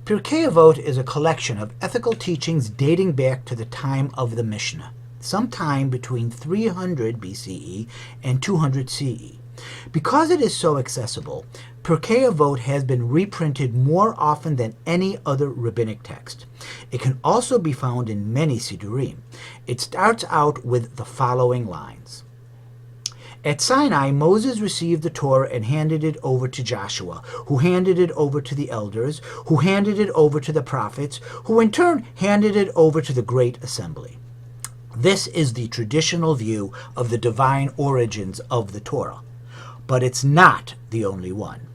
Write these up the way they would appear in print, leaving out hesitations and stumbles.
Pirkei Avot is a collection of ethical teachings dating back to the time of the Mishnah, sometime between 300 BCE and 200 CE. Because it is so accessible, Pirkei Avot has been reprinted more often than any other rabbinic text. It can also be found in many Sidurim. It starts out with the following lines. At Sinai, Moses received the Torah and handed it over to Joshua, who handed it over to the elders, who handed it over to the prophets, who in turn handed it over to the great assembly. This is the traditional view of the divine origins of the Torah, but it's not the only one.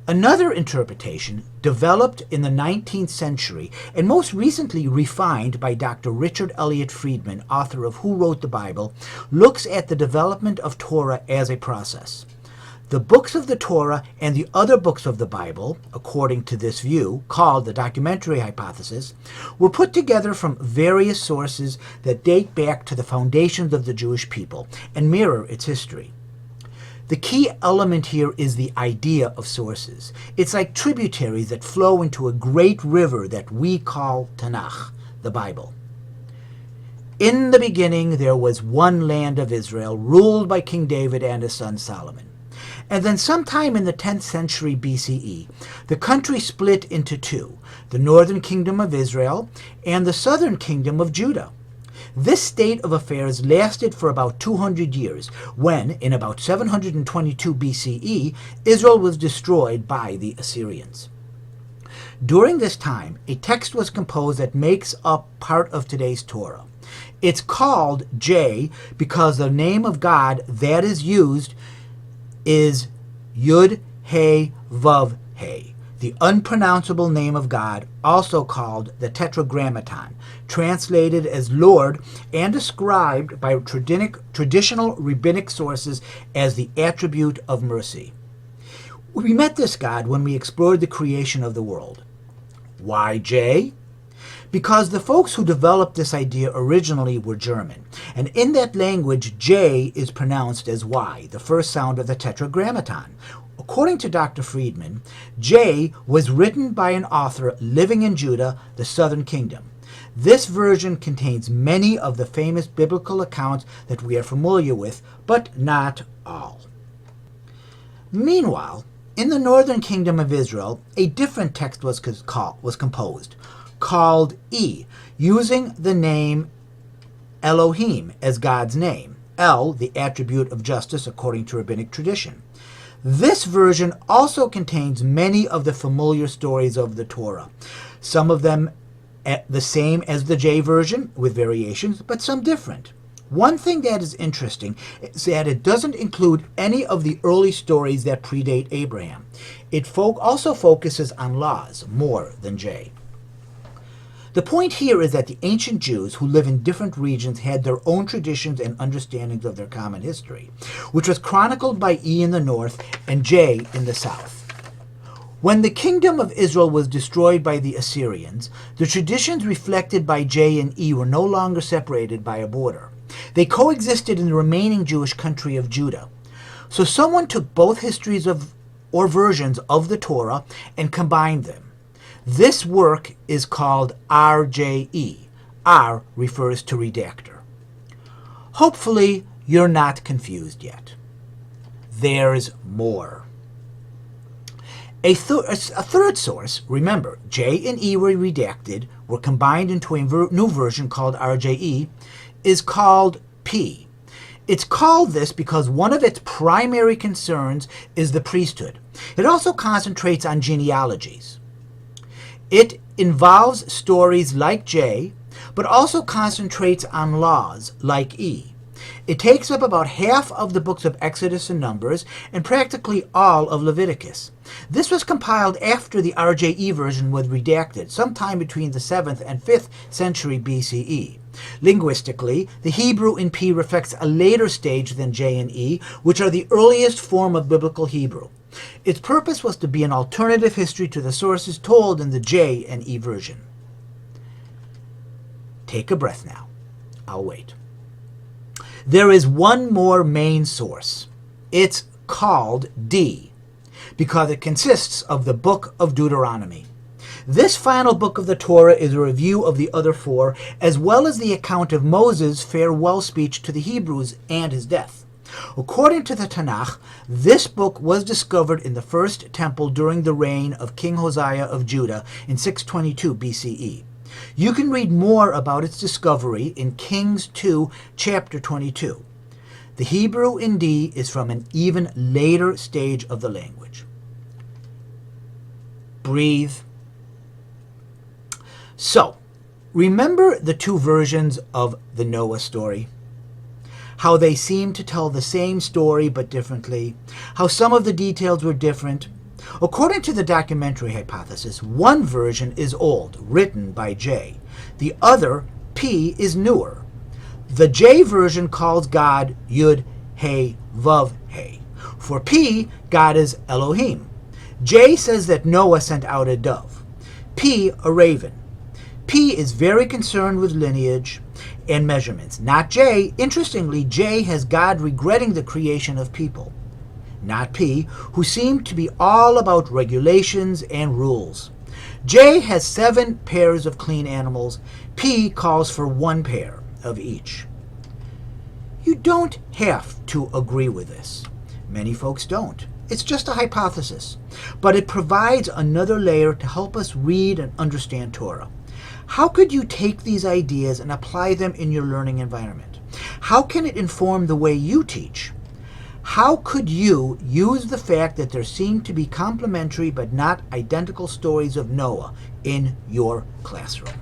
Another interpretation, developed in the 19th century and most recently refined by Dr. Richard Elliott Friedman, author of Who Wrote the Bible, looks at the development of Torah as a process. The books of the Torah and the other books of the Bible, according to this view, called the documentary hypothesis, were put together from various sources that date back to the foundations of the Jewish people and mirror its history. The key element here is the idea of sources. It's like tributaries that flow into a great river that we call Tanakh, the Bible. In the beginning there was one land of Israel, ruled by King David and his son Solomon. And then sometime in the 10th century BCE, the country split into two, the northern kingdom of Israel and the southern kingdom of Judah. This state of affairs lasted for about 200 years, when, in about 722 BCE, Israel was destroyed by the Assyrians. During this time, a text was composed that makes up part of today's Torah. It's called J because the name of God that is used is Yud He Vav He, the unpronounceable name of God, also called the Tetragrammaton, translated as Lord and described by traditional rabbinic sources as the attribute of mercy. We met this God when we explored the creation of the world. Why J? Because the folks who developed this idea originally were German, and in that language J is pronounced as Y, the first sound of the Tetragrammaton. According to Dr. Friedman, J was written by an author living in Judah, the southern kingdom. This version contains many of the famous biblical accounts that we are familiar with, but not all. Meanwhile, in the northern kingdom of Israel, a different text was composed, called E, using the name Elohim as God's name, El, the attribute of justice according to rabbinic tradition. This version also contains many of the familiar stories of the Torah, some of them the same as the J version with variations, but some different. One thing that is interesting is that it doesn't include any of the early stories that predate Abraham. It also focuses on laws more than J. The point here is that the ancient Jews who live in different regions had their own traditions and understandings of their common history, which was chronicled by E in the north and J in the south. When the kingdom of Israel was destroyed by the Assyrians, the traditions reflected by J and E were no longer separated by a border. They coexisted in the remaining Jewish country of Judah. So someone took both histories or versions of the Torah and combined them. This work is called RJE. R refers to redactor. Hopefully, you're not confused yet. There's more. A third source, remember, J and E were redacted, were combined into a new version called RJE, is called P. It's called this because one of its primary concerns is the priesthood. It also concentrates on genealogies. It involves stories like J, but also concentrates on laws like E. It takes up about half of the books of Exodus and Numbers and practically all of Leviticus. This was compiled after the RJE version was redacted, sometime between the 7th and 5th century BCE. Linguistically, the Hebrew in P reflects a later stage than J and E, which are the earliest form of biblical Hebrew. Its purpose was to be an alternative history to the sources told in the J and E version. Take a breath now. I'll wait. There is one more main source. It's called D, because it consists of the book of Deuteronomy. This final book of the Torah is a review of the other four, as well as the account of Moses' farewell speech to the Hebrews and his death. According to the Tanakh, this book was discovered in the first temple during the reign of King Hosea of Judah in 622 BCE. You can read more about its discovery in Kings 2, chapter 22. The Hebrew indeed is from an even later stage of the language. Breathe. So, remember the two versions of the Noah story? How they seem to tell the same story but differently, how some of the details were different. According to the documentary hypothesis, one version is old, written by J. The other, P, is newer. The J version calls God Yud, He, Vav, He. For P, God is Elohim. J says that Noah sent out a dove. P, a raven. P is very concerned with lineage and measurements. Not J. Interestingly, J has God regretting the creation of people. Not P, who seem to be all about regulations and rules. J has 7 pairs of clean animals. P calls for 1 pair of each. You don't have to agree with this. Many folks don't. It's just a hypothesis. But it provides another layer to help us read and understand Torah. How could you take these ideas and apply them in your learning environment? How can it inform the way you teach? How could you use the fact that there seem to be complementary but not identical stories of Noah in your classroom?